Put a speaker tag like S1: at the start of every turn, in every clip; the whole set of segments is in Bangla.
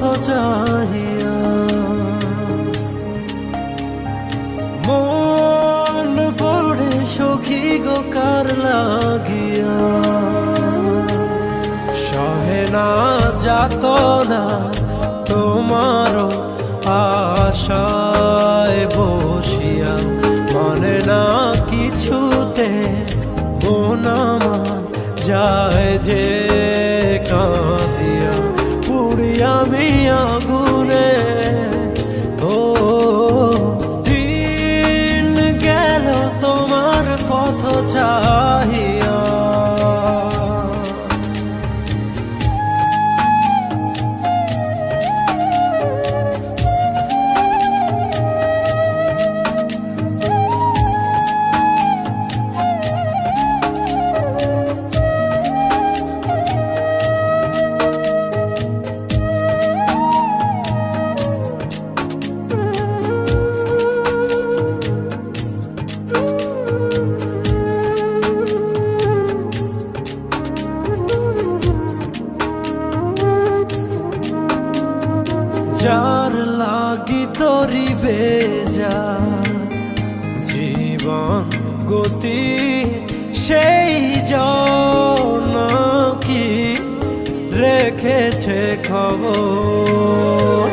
S1: পথ চাহিয়া। মন পড়ে সখী গো কার লাগিয়া, সহে না যাতনা তোমারও আশায় বসিয়া। মানে না কিছুতে মন আমার যায় যে কাঁদিয়া। পুড়ি আমি আগুনে, ও দিন গেল তোমার পথ চাহিয়া। যার লাগি তরি বেজা জীবন গতি, সেই জন কি রেখেছে খবর।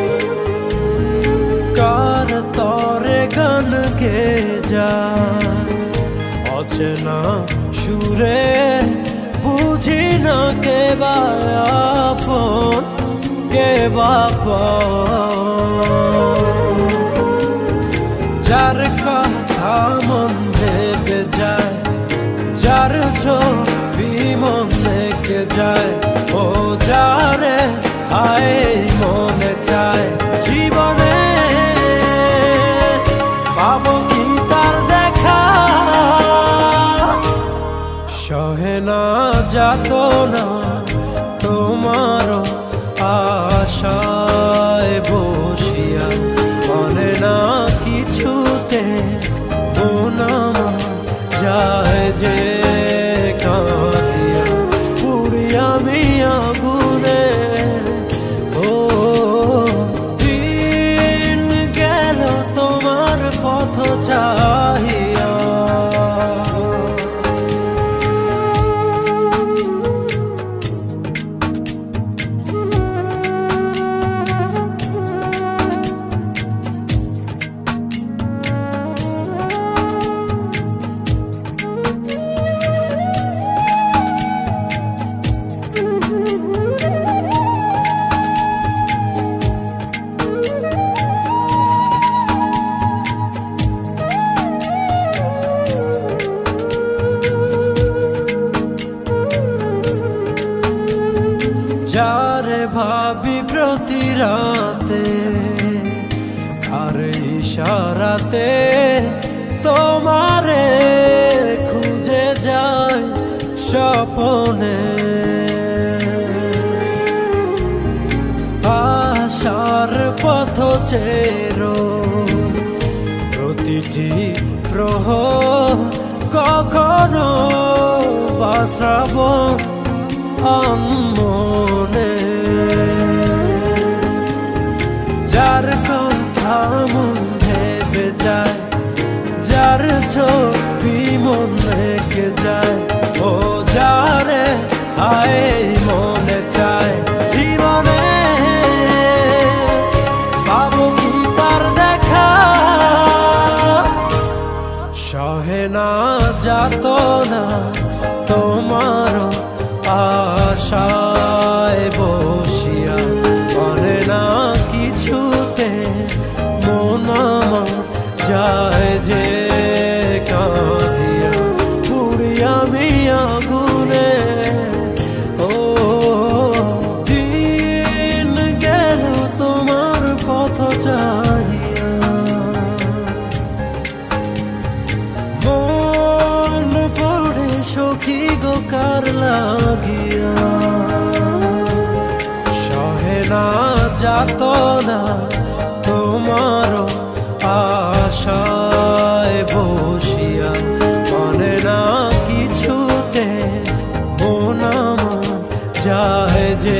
S1: কার তরে গান গে যা অচেনা সুরে, বুঝি না কে বা আপন কে বাপন। যার কথা মন ভেবে যায়, যার ছবি মন দেখে যায়, ও যারে হায় মনে চায়। জীবনে পাবো কি তার দেখা, সহে না যাতনা তোমারও আশায় বসিয়া। মানে না কিছুতে মন আমার যায় যে কাঁদিয়া। পুড়ি আমি আগুনে, ও দিন গেল তোমার পথ চাহিয়া। যারে ভাবি প্রতি রাতে, আর ইশারাতে তোমারে খুঁজে যায় স্বপনে। আশার পথ চেরো প্রতিটি প্রহর, কখনো বাসাব মনে। যার কথা মন ভেবে যায়, যার ছবি মন রেখে যায়, ও যারে হায় মনে চায়। জীবনে পাবো কি তার দেখা, সহে না যাতনা তোমারও আশায় বসিয়া। মানে না কিছুতে মন আমার যায় যে কাঁদিয়া। পুড়ি আমি আগুনে, ও দিন গেল তোমার পথ চাহিয়া। মন পড়ে সখী গো কার লাগিয়া, সহে না যাতনা তোমারও আশায় বসিয়া। মানে না কিছুতে মন আমার যায় যে